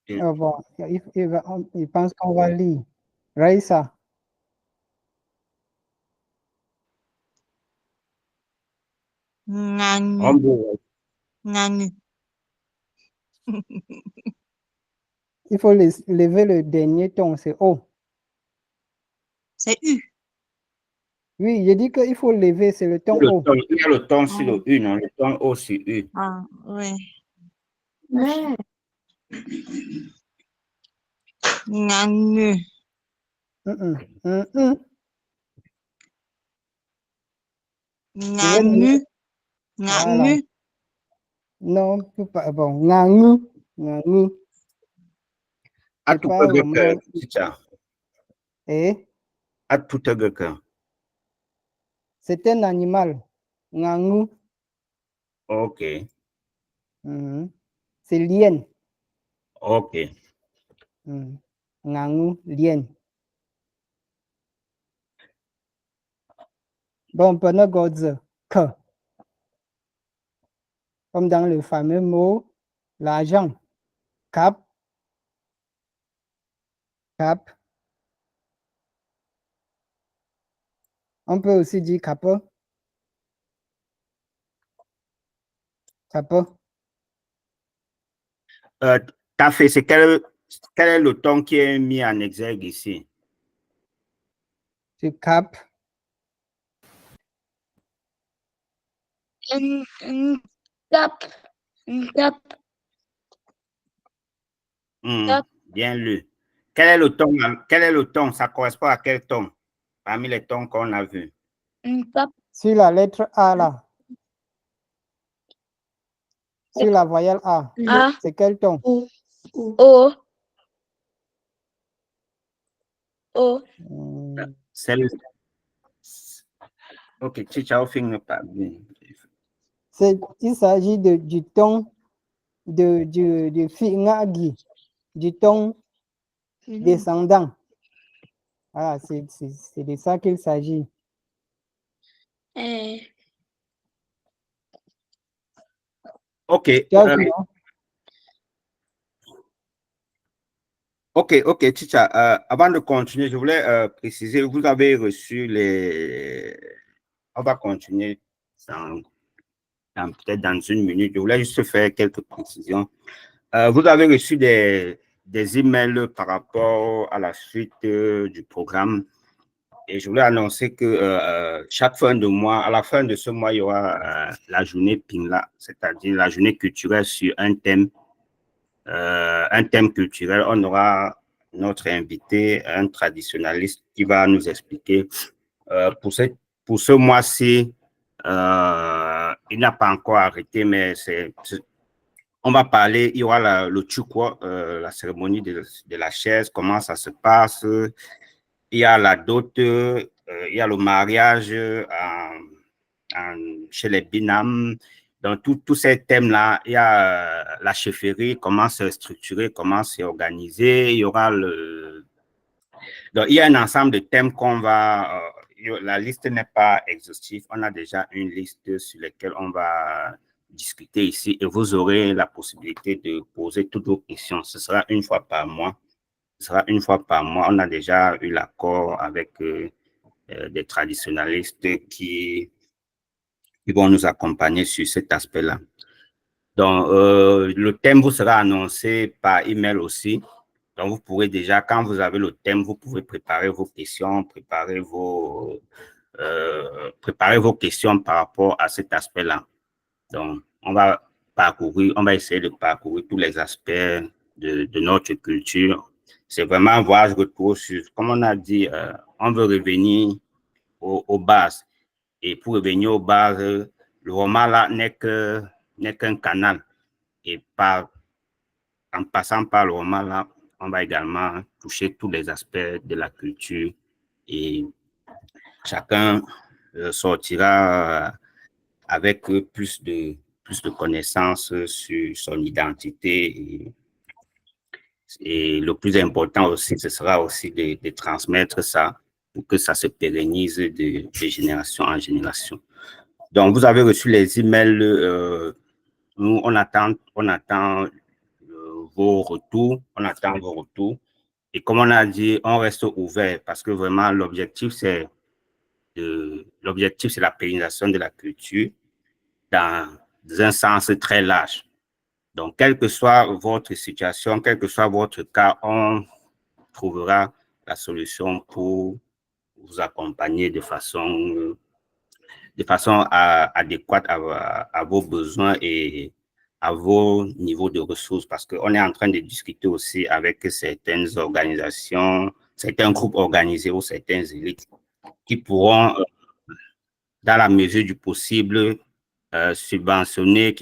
Bon, il pense qu'on va lire. Raïssa. Ngangu. Rombo. Ngangu. Il faut lever le dernier ton, c'est O. C'est U. Oui, j'ai dit qu'il faut lever, c'est le ton O. Il y a le ton sur le U, non? Le ton O sur U. Ah, oui. Ngangu. Ngangu. Voilà. Ngangu. Non, pas bon. Ngangu. Ngangu. Atupagaka, teacher. Eh? Atupagaka. C'est un animal. Ngangu. OK. C'est lien. OK. Ngangu, lien. Bon, prenons Godze. Que. Comme dans le fameux mot, l'argent. Cap. Cap. On peut aussi dire capot. Capot. T'as fait, c'est quel est le ton qui est mis en exergue ici? C'est cap. Cap. Cap. Bien lu. Quel est le ton? Ça correspond à quel ton parmi les tons qu'on a vus? Cap. Sur la lettre A là. Sur la voyelle A. A. C'est quel ton? O. O. C'est le... OK, Chicha, finit pas bien. Il s'agit du ton du Ngagi, du ton descendant. Voilà, c'est de ça qu'il s'agit. OK. OK, Chicha, avant de continuer, je voulais préciser, vous avez reçu les... On va continuer peut-être dans une minute. Je voulais juste faire quelques précisions. Vous avez reçu des emails par rapport à la suite du programme. Et je voulais annoncer que chaque fin de mois, à la fin de ce mois, il y aura la journée Pingla, c'est-à-dire la journée culturelle sur un thème culturel. On aura notre invité, un traditionnaliste, qui va nous expliquer. Pour ce mois-ci, il n'a pas encore arrêté, mais on va parler, il y aura le Chukwa, la cérémonie de la chaise, comment ça se passe. Il y a la dot, il y a le mariage chez les Binam, Dans tous ces thèmes-là, il y a la chefferie, comment se structurer, comment s'organiser. Il y aura donc, il y a un ensemble de thèmes qu'on va... la liste n'est pas exhaustive. On a déjà une liste sur laquelle on va discuter ici et vous aurez la possibilité de poser toutes vos questions. Ce sera une fois par mois. Ce sera une fois par mois. On a déjà eu l'accord avec des traditionnalistes qui vont nous accompagner sur cet aspect-là. Donc, le thème vous sera annoncé par email aussi. Donc, vous pourrez déjà, quand vous avez le thème, vous pouvez préparer vos questions, préparer vos questions par rapport à cet aspect-là. Donc, on va essayer de parcourir tous les aspects de notre culture. C'est vraiment un voyage retour sur, comme on a dit, on veut revenir aux bases. Et pour revenir aux bases, le roman là n'est qu'un canal. Et en passant par le roman là, on va également toucher tous les aspects de la culture et chacun sortira avec plus de connaissances sur son identité et le plus important aussi, ce sera aussi de transmettre ça pour que ça se pérennise de génération en génération. Donc, vous avez reçu les emails. Nous, on attend vos retours. Et comme on a dit, on reste ouvert parce que vraiment, l'objectif, c'est la pérennisation de la culture dans un sens très large. Donc, quelle que soit votre situation, quel que soit votre cas, on trouvera la solution pour vous accompagner de façon adéquate à vos besoins et à vos niveaux de ressources, parce qu'on est en train de discuter aussi avec certaines organisations, certains groupes organisés ou certaines élites qui pourront, dans la mesure du possible, subventionner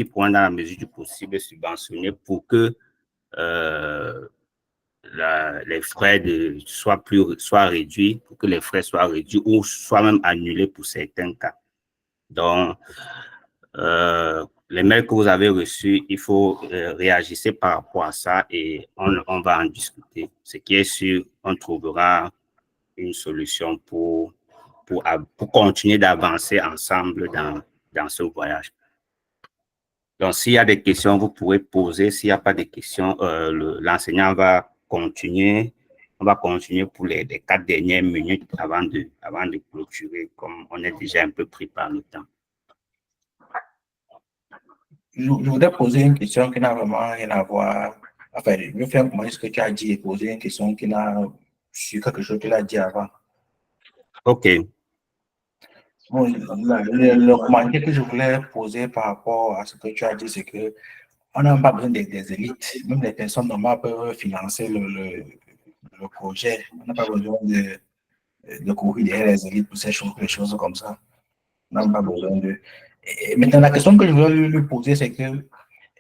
pour que les frais soient réduits, pour que les frais soient réduits ou soient même annulés pour certains cas. Donc, les mails que vous avez reçus, il faut réagir par rapport à ça et on va en discuter. Ce qui est sûr, on trouvera une solution pour continuer d'avancer ensemble dans ce voyage. Donc, s'il y a des questions, vous pourrez poser. S'il n'y a pas de questions, l'enseignant va continuer. On va continuer pour les 4 dernières minutes avant de clôturer, comme on est déjà un peu pris par le temps. Je voudrais poser une question qui n'a vraiment rien à voir. Enfin, je vais faire comment ce que tu as dit et poser une question qui n'a sur quelque chose que tu as dit avant. OK. Bon, le commentaire que je voulais poser par rapport à ce que tu as dit, c'est que on n'a pas besoin des élites. Même les personnes normales peuvent financer le projet. On n'a pas besoin de courir derrière les élites pour ces choses, des choses comme ça. On n'a pas besoin de... Et maintenant, la question que je voulais lui poser, c'est que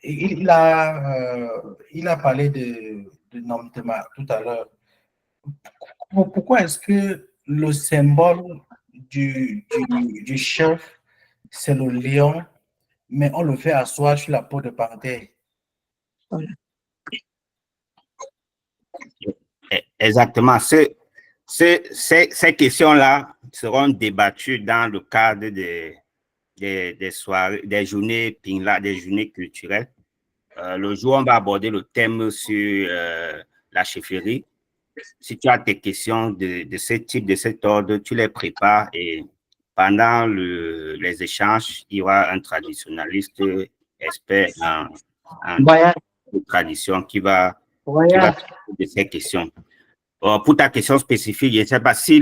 il a parlé de Nomtema tout à l'heure. Pourquoi est-ce que le symbole du chef, c'est le lion, mais on le fait asseoir sur la peau de panthère? Exactement. Ces questions-là seront débattues dans le cadre des soirées, des journées Pingla, des journées culturelles. Le jour, on va aborder le thème sur la chefferie. Si tu as des questions de ce type, de cet ordre, tu les prépares et pendant les échanges, il y aura un traditionnaliste expert en tradition qui va parler de ces questions. Pour ta question spécifique, je ne sais pas si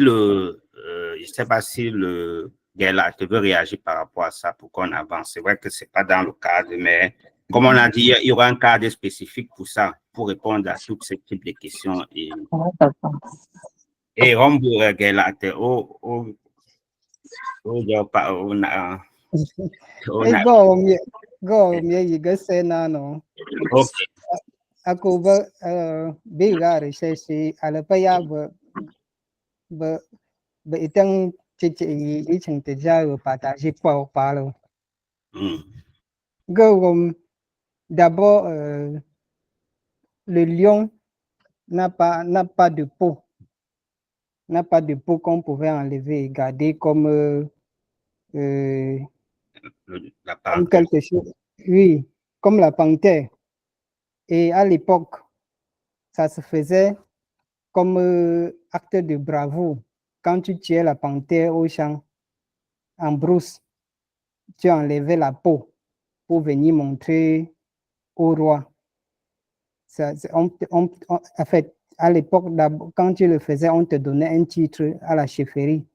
le gars te veut réagir par rapport à ça pour qu'on avance. C'est vrai que ce n'est pas dans le cadre, mais comme on a dit, il y aura un cadre spécifique pour ça, pour répondre à tous ces types de questions. Et on peut regarder Aku biga recherche ala paya be itang chichi ichang te ja partage pa lo. D'abord, le lion n'a pas de peau. N'a pas de peau qu'on pouvait enlever et garder comme, La comme panthère. quelque chose. Oui, comme la panthère. Et à l'époque, ça se faisait comme acte de bravoure. Quand tu tuais la panthère au champ, en brousse, tu enlevais la peau pour venir montrer au roi. En fait, à l'époque, quand tu le faisais, on te donnait un titre à la chefferie,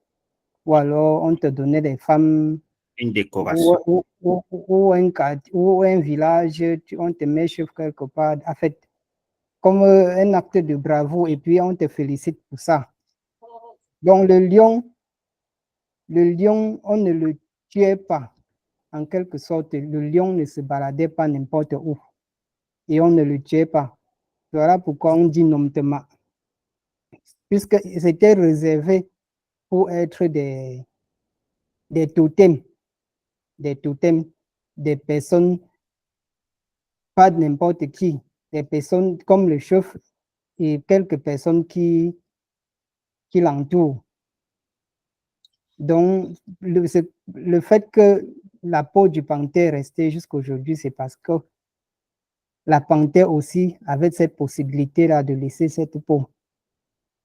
ou alors on te donnait des femmes, Une décoration. ou un village, on te met chef quelque part. En fait, comme un acte de bravoure, et puis on te félicite pour ça. Donc le lion, on ne le tuait pas. En quelque sorte, le lion ne se baladait pas n'importe où. Et on ne le tuait pas. Voilà pourquoi on dit nomtement. Puisque c'était réservé pour être des totems. Des totems, des personnes, pas n'importe qui. Des personnes comme le chef et quelques personnes qui l'entourent. Donc, le fait que la peau du panthère restait jusqu'à aujourd'hui, c'est parce que la panthère aussi avait cette possibilité-là de laisser cette peau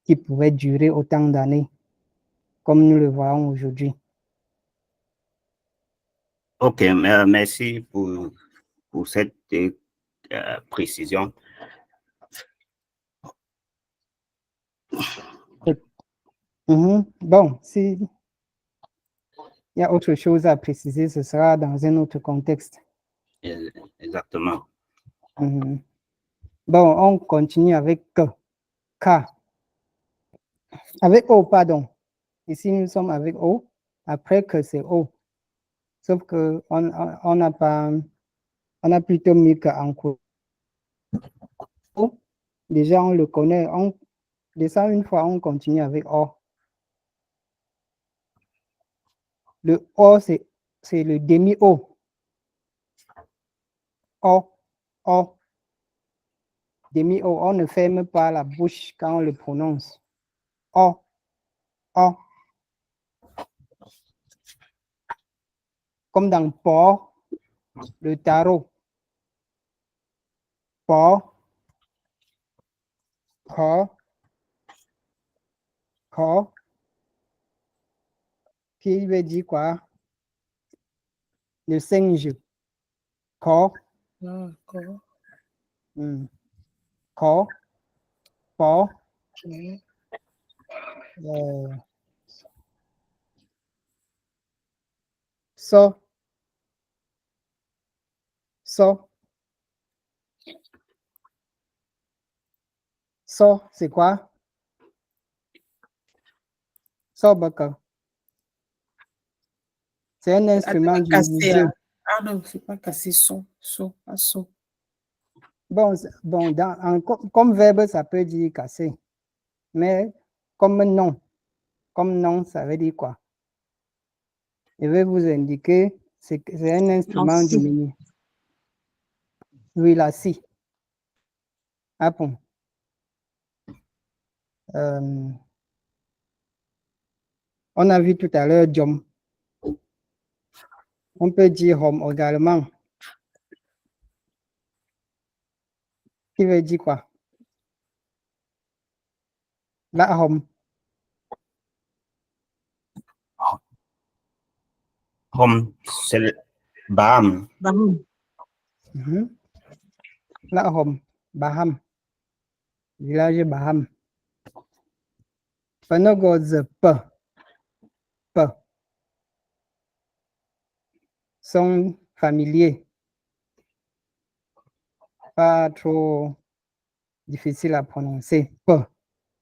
qui pouvait durer autant d'années, comme nous le voyons aujourd'hui. Ok, merci pour cette précision. Bon, si il y a autre chose à préciser, ce sera dans un autre contexte. Exactement. Bon, on continue avec K. Avec O, pardon. Ici, nous sommes avec O. Après que c'est O. Sauf que on a plutôt mis qu'en cours. Déjà, on le connaît. Déjà, une fois, on continue avec O. Le O, c'est le demi-O. O, O. Demi-O. On ne ferme pas la bouche quand on le prononce. O, O. Comme dans porc, le tarot. Porc, corps, corps, qui veut dire quoi? Le singe. Corps. D'accord. Corps, porc. Ok. So. So. So, c'est quoi? So, Baka. C'est un instrument du Cassé, menuisier. hein. Ah non, c'est pas cassé, son, pas son. Bon, comme verbe, ça peut dire casser. Mais comme nom, ça veut dire quoi? Je vais vous indiquer, c'est un instrument du menuisier. Oui, la scie. Ah bon. On a vu tout à l'heure Jom. On peut dire Hom également. Qui veut dire quoi? La Hom. Hom, c'est le Baham. La Hom, Baham. Village Baham. Panogoz P. Sont familiers. Pas trop difficile à prononcer. P.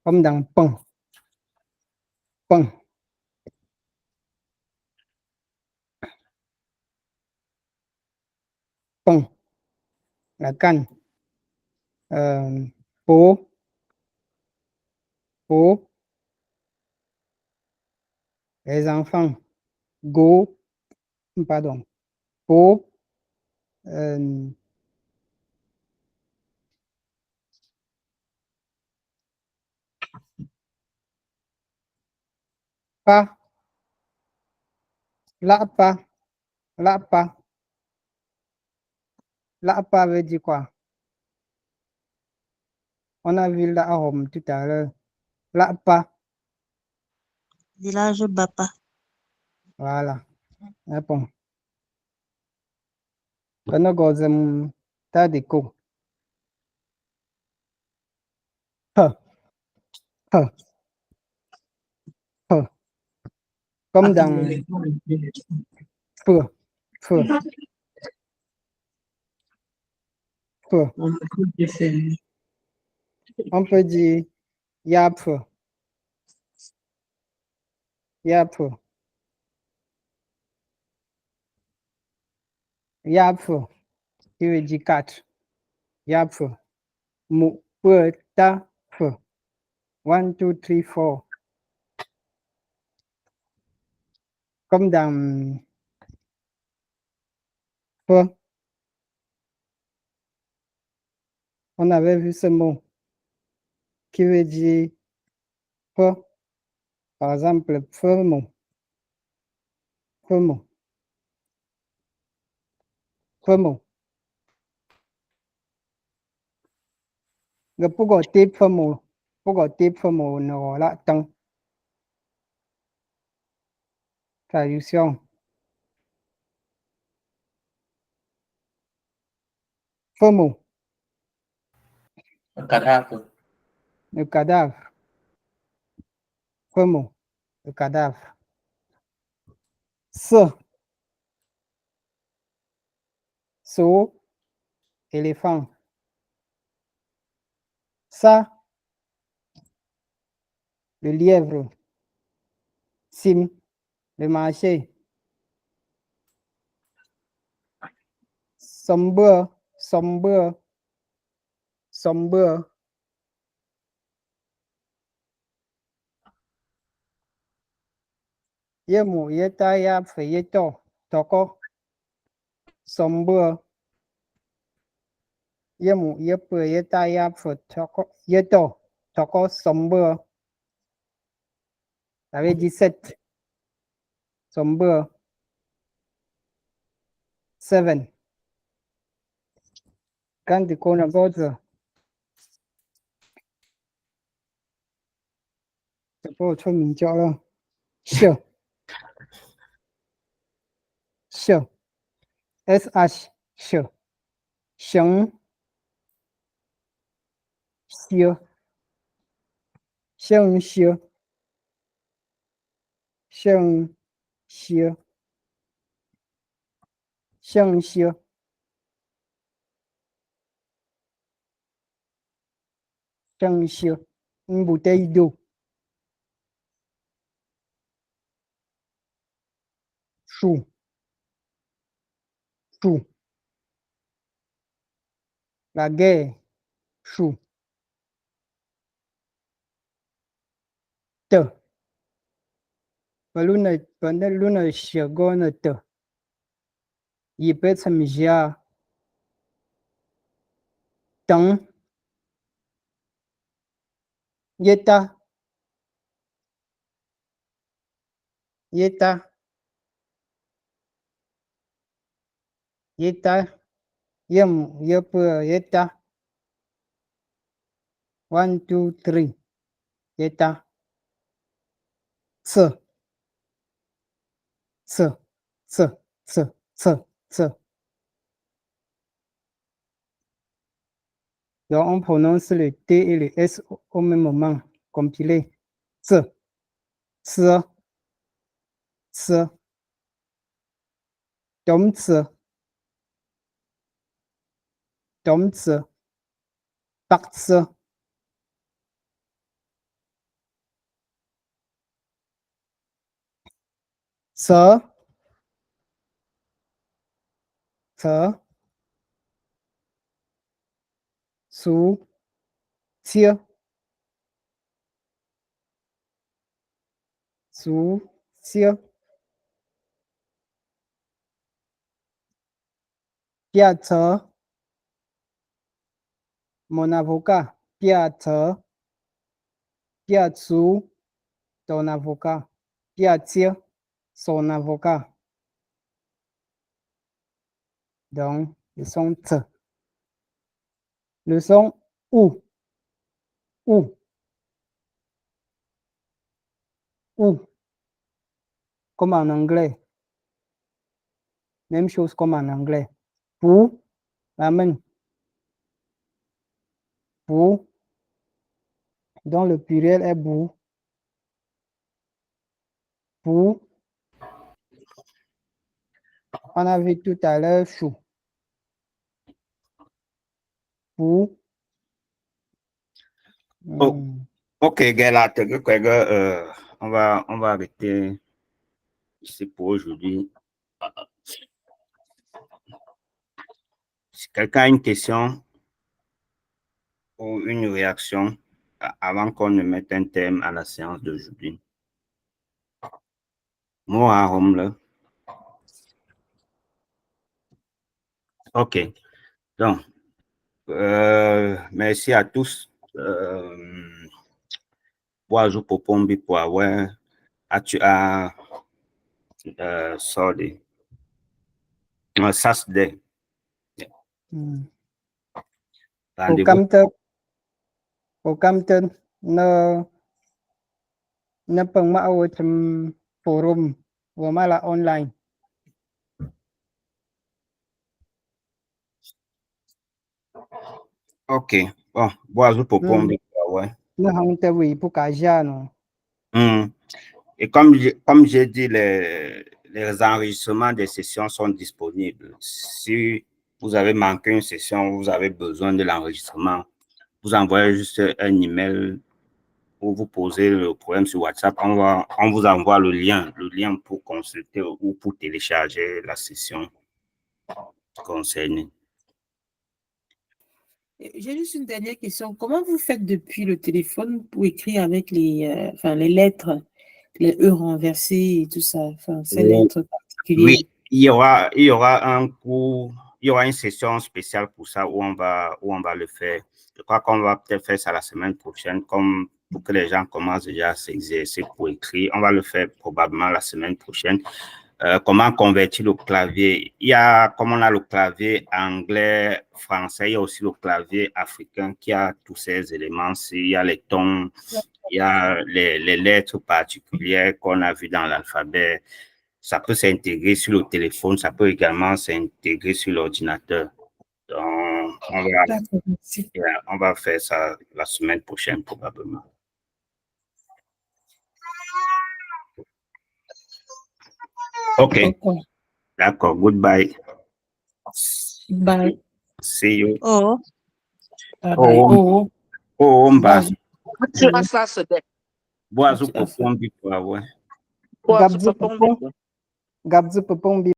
Comme dans pain. Pain. Pain. La canne. Peau. Peau. Les enfants. Go. Pardon. Peau. Pas. Là, pas. Là, pas. Là, pas veut dire quoi? On a vu la Rome tout à l'heure. Là, pas. Village Bapa. Voilà. Bon. Quand on a des coups. Comme dans feu, feu, feu. On peut dire yap, yap, yap, qui veut dire 4. Yap, mu, peu, ta, feu. 1, 2, 3, 4. Comme dans feu, on avait vu ce mot qui veut dire feu. Par exemple, feu mot, feu mot, feu mot. Le pourquoi type feu mot, pourquoi type feu mot ne là tant. Traduction. Feu mot, Le cadavre. le cadavre. Feu mot, le cadavre. Ce, so, éléphant. Ça, le lièvre. Sim, le marché. Sombre, sombre, sombre. Yemu, yeta, ya, fe, yeto, toko. Sombre. Yemu, yepe, yeta, ya, fe, toko, yeto, toko, sombre. Ça veut dire 7. Sombre. 7. Quand tu connais d'autres, c'est pas autre名叫了。是，是，SH 是，行，是，行是，行是，行是，行是，une bouteille d'eau. Chou, chou. La guerre, chou. Te. Luna shigona te. Yipet samjia. Tang. Yeta. Yeta. Yeta. Yem, yep, yeta. 1, 2, 3. Yeta. Ce. Ce. Ce. Ce. Ce. Ce. Donc, on prononce le T et le S au même moment, compilé. Ce. Ce. Ce. Domce. Domce. Parze. Ce. Ce. Su. Tia. Su. Tia. Piazza, mon avocat. Piazza, Piazzu, ton avocat. Piazza, son avocat. Donc, le son T. Le son OU. OU. OU. Comme en anglais. Même chose comme en anglais. Pour, la main. Pour. Donc, le pluriel est bou. Pour. On a vu tout à l'heure chou. Pour. Oh. Ok, Gela, on va arrêter ici pour aujourd'hui. Si quelqu'un a une question ou une réaction avant qu'on ne mette un thème à la séance d'aujourd'hui. Moi, à Rome, là. Ok. Donc, merci à tous. Boisou Popombi pour avoir sorry. Saturday. Au Campton, ne pas au forum ou mal online. Ok. Bon, boisou Popombi pour avoir. Ne hante oui pour Kajano. Et comme j'ai dit, les enregistrements des sessions sont disponibles. Si vous avez manqué une session, vous avez besoin de l'enregistrement, vous envoyez juste un email ou vous posez le problème sur WhatsApp. On vous envoie le lien pour consulter ou pour télécharger la session concernée. J'ai juste une dernière question. Comment vous faites depuis le téléphone pour écrire avec les lettres, les E renversés et tout ça, ces lettres particulières? Oui, il y aura un cours, il y aura une session spéciale pour ça où on va le faire. Je crois qu'on va peut-être faire ça la semaine prochaine, comme pour que les gens commencent déjà à s'exercer pour écrire. On va le faire probablement la semaine prochaine. Comment convertir le clavier? Il y a, comme on a le clavier anglais, français, il y a aussi le clavier africain qui a tous ces éléments. Il y a les tons, il y a les lettres particulières qu'on a vues dans l'alphabet. Ça peut s'intégrer sur le téléphone, ça peut également s'intégrer sur l'ordinateur. Donc, on va faire ça la semaine prochaine probablement. Ok. D'accord. Goodbye. Bye. See you. Oh. Bye bye. Oh. Mbasu. Boazu Popombi pour avoir. Gabzu Popombi.